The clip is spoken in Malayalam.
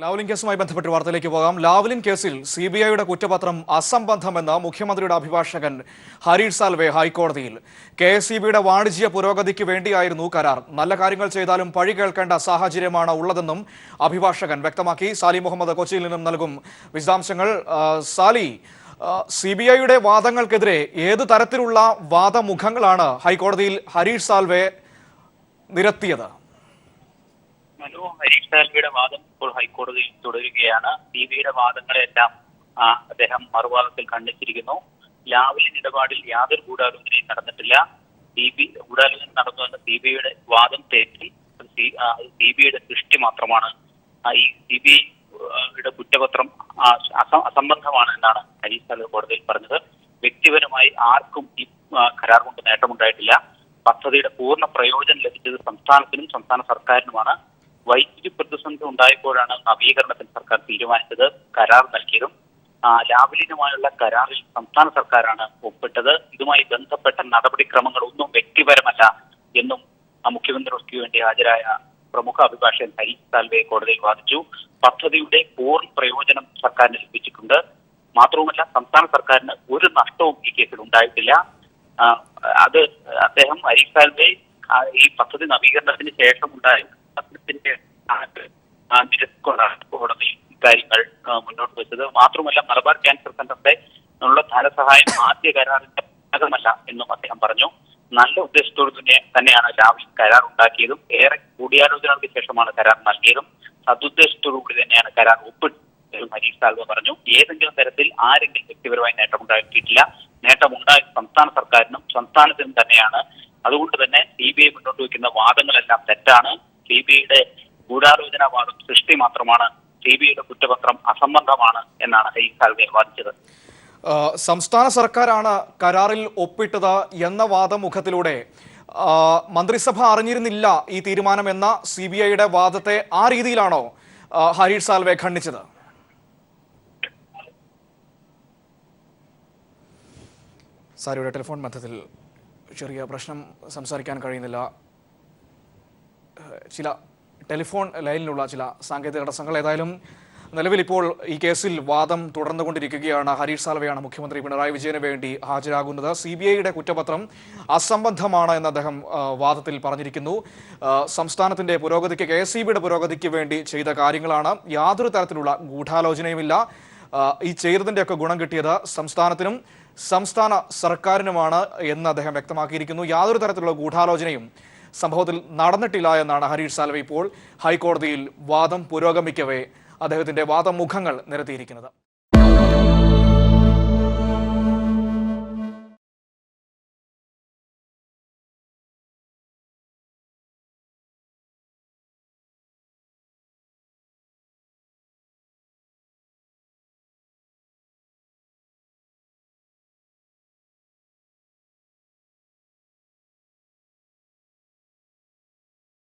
ലാവ്ലിൻ കേസുമായി ബന്ധപ്പെട്ട് വാർത്തയിലേക്ക് പോകാം. ലാവ്ലിൻ കേസിൽ സിബിഐയുടെ കുറ്റപത്രം അസംബന്ധമെന്ന് മുഖ്യമന്ത്രിയുടെ അഭിഭാഷകൻ ഹരീഷ് സാൽവെ ഹൈക്കോടതിയിൽ. KSEBയുടെ വാണിജ്യ പുരോഗതിക്ക് വേണ്ടിയായിരുന്നു കരാർ. നല്ല കാര്യങ്ങൾ ചെയ്താലും പഴി കേൾക്കേണ്ട സാഹചര്യമാണ് ഉള്ളതെന്നും അഭിഭാഷകൻ വ്യക്തമാക്കി. സാലി മുഹമ്മദ് കൊച്ചിയിൽ നിന്നും നൽകും വിശദാംശങ്ങൾ. സാലി, സിബിഐയുടെ വാദങ്ങൾക്കെതിരെ ഏത് തരത്തിലുള്ള വാദമുഖങ്ങളാണ് ഹൈക്കോടതിയിൽ ഹരീഷ് സാൽവെ നിരത്തിയത്? ഹരീഷ് സാൽവെയുടെ വാദം ഇപ്പോൾ ഹൈക്കോടതിയിൽ തുടരുകയാണ്. സിബിഐയുടെ വാദങ്ങളെല്ലാം അദ്ദേഹം മറുവാദത്തിൽ ഖണ്ഡിച്ചിരിക്കുന്നു. ലാവ്ലിൻ ഇടപാടിൽ യാതൊരു ഗൂഢാലോചനയും നടന്നിട്ടില്ല. ഗൂഢാലോചന നടന്നുവെന്ന സിബിഐയുടെ വാദം തെറ്റി. സിബിഐയുടെ സൃഷ്ടി മാത്രമാണ്. ഈ സിബിഐയുടെ കുറ്റപത്രം അസംബന്ധമാണ് എന്നാണ് ഹരീഷ് സാൽവെ കോടതിയിൽ പറഞ്ഞത്. വ്യക്തിപരമായി ആർക്കും ഈ കരാർ കൊണ്ട് നേട്ടമുണ്ടായിട്ടില്ല. പദ്ധതിയുടെ പൂർണ്ണ പ്രയോജനം ലഭിച്ചത് സംസ്ഥാനത്തിനും സംസ്ഥാന സർക്കാരിനുമാണ്. വൈദ്യുതി പ്രതിസന്ധി ഉണ്ടായപ്പോഴാണ് നവീകരണത്തിന് സർക്കാർ തീരുമാനിച്ചത്, കരാർ നൽകിയതും. ലാവ്ലിനുമായുള്ള കരാറിൽ സംസ്ഥാന സർക്കാരാണ് ഒപ്പിട്ടത്. ഇതുമായി ബന്ധപ്പെട്ട നടപടിക്രമങ്ങളൊന്നും വ്യക്തിപരമല്ല എന്നും മുഖ്യമന്ത്രിക്ക് വേണ്ടി ഹാജരായ പ്രമുഖ അഭിഭാഷകൻ ഹരീഷ് സാൽവെ കോടതിയിൽ വാദിച്ചു. പദ്ധതിയുടെ പൂർണ്ണ പ്രയോജനം സർക്കാരിന് ലഭിച്ചിട്ടുണ്ട്. മാത്രവുമല്ല, സംസ്ഥാന സർക്കാരിന് ഒരു നഷ്ടവും ഈ കേസിൽ ഉണ്ടായിട്ടില്ല. അത് അദ്ദേഹം ഹരീഷ് സാൽവെ ഈ പദ്ധതി നവീകരണത്തിന് ശേഷം ഉണ്ടായ കോടതി ഇക്കാര്യങ്ങൾ മുന്നോട്ട് വെച്ചത്. മാത്രമല്ല, മലബാർ ക്യാൻസർ സെന്ററിന്റെ ഉള്ള ധനസഹായം ആദ്യ കരാറിന്റെ ഭാഗമല്ല എന്നും അദ്ദേഹം പറഞ്ഞു. നല്ല ഉദ്ദേശത്തോടു തന്നെയാണ് ലാവ്ലിൻ കരാർ ഉണ്ടാക്കിയതും ഏറെ കൂടിയാലോചനകൾക്ക് ശേഷമാണ് കരാർ നൽകിയതും. സദുദ്ദേശത്തോടുകൂടി തന്നെയാണ് കരാർ ഒപ്പിട്ടതും ഹരീഷ് സാൽവെ പറഞ്ഞു. ഏതെങ്കിലും തരത്തിൽ ആരെങ്കിലും വ്യക്തിപരമായി നേട്ടമുണ്ടാക്കിയിട്ടില്ല. നേട്ടമുണ്ടായ സംസ്ഥാന സർക്കാരിനും സംസ്ഥാനത്തിനും തന്നെയാണ്. അതുകൊണ്ട് തന്നെ സിബിഐ മുന്നോട്ട് വയ്ക്കുന്ന വാദങ്ങളെല്ലാം തെറ്റാണ്. സിബിഐയുടെ ഗൂഢാലോചന വാദം സൃഷ്ടി മാത്രമാണ്. സിബിഐയുടെ കുറ്റപത്രം അസംബന്ധമാണ് എന്നാണ് ഹരീഷ് സാൽവെ വാദിച്ചത്. സംസ്ഥാന സർക്കാരാണ് കരാറിൽ ഒപ്പിട്ടത് എന്ന വാദമുഖത്തിലൂടെ മന്ത്രിസഭ അറിഞ്ഞിരുന്നില്ല ഈ തീരുമാനം എന്ന സിബിഐയുടെ വാദത്തെ ആ രീതിയിലാണോ ഹരീഷ് സാൽവെ ഖണ്ഡിച്ചത്? സാരിയുടെ ടെലിഫോൺ മധ്യത്തിൽ ചെറിയ പ്രശ്നം, സംസാരിക്കാൻ കഴിയുന്നില്ല. ചില ടെലിഫോൺ ലൈനിലുള്ള ചില സാങ്കേതിക തടസ്സങ്ങൾ. ഏതായാലും നിലവിൽ ഇപ്പോൾ ഈ കേസിൽ വാദം തുടർന്നുകൊണ്ടിരിക്കുകയാണ്. ഹരീഷ് സാൽവെയാണ് മുഖ്യമന്ത്രി പിണറായി വിജയന് വേണ്ടി ഹാജരാകുന്നത്. സിബിഐയുടെ കുറ്റപത്രം അസംബന്ധമാണ് എന്ന് അദ്ദേഹം വാദത്തിൽ പറഞ്ഞിരിക്കുന്നു. സംസ്ഥാനത്തിന്റെ പുരോഗതിക്ക്, KSEBയുടെ പുരോഗതിക്ക് വേണ്ടി ചെയ്ത കാര്യങ്ങളാണ്. യാതൊരു തരത്തിലുള്ള ഗൂഢാലോചനയുമില്ല. ഈ ചെയ്തതിൻ്റെയൊക്കെ ഗുണം കിട്ടിയത് സംസ്ഥാനത്തിനും സംസ്ഥാന സർക്കാരിനുമാണ് എന്ന് അദ്ദേഹം വ്യക്തമാക്കിയിരിക്കുന്നു. യാതൊരു തരത്തിലുള്ള ഗൂഢാലോചനയും സംഭവത്തിൽ നടന്നിട്ടില്ല എന്നാണ് ഹരീഷ് സാൽവെ ഇപ്പോൾ ഹൈക്കോടതിയിൽ വാദം പുരോഗമിക്കവേ അദ്ദേഹത്തിന്റെ വാദമുഖങ്ങൾ നിരത്തിയിരിക്കുന്നത്.